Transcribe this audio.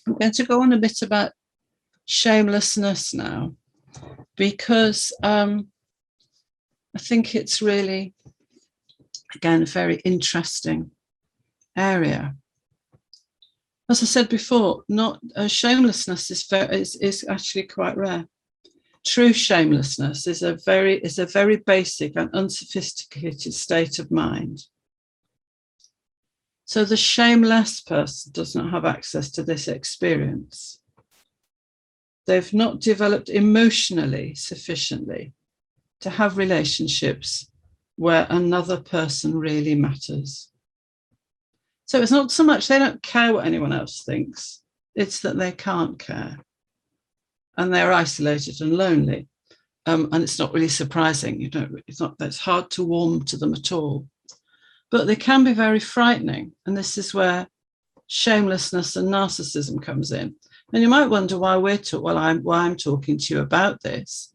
I'm going to go on a bit about shamelessness now, because I think it's really, again, a very interesting area. As I said before, not shamelessness is actually quite rare. True shamelessness is a very basic and unsophisticated state of mind. So the shameless person does not have access to this experience. They've not developed emotionally sufficiently to have relationships where another person really matters. So it's not so much they don't care what anyone else thinks, it's that they can't care. And they're isolated and lonely. And it's not really surprising. It's hard to warm to them at all. But they can be very frightening. And this is where shamelessness and narcissism comes in. And you might wonder why I'm talking to you about this.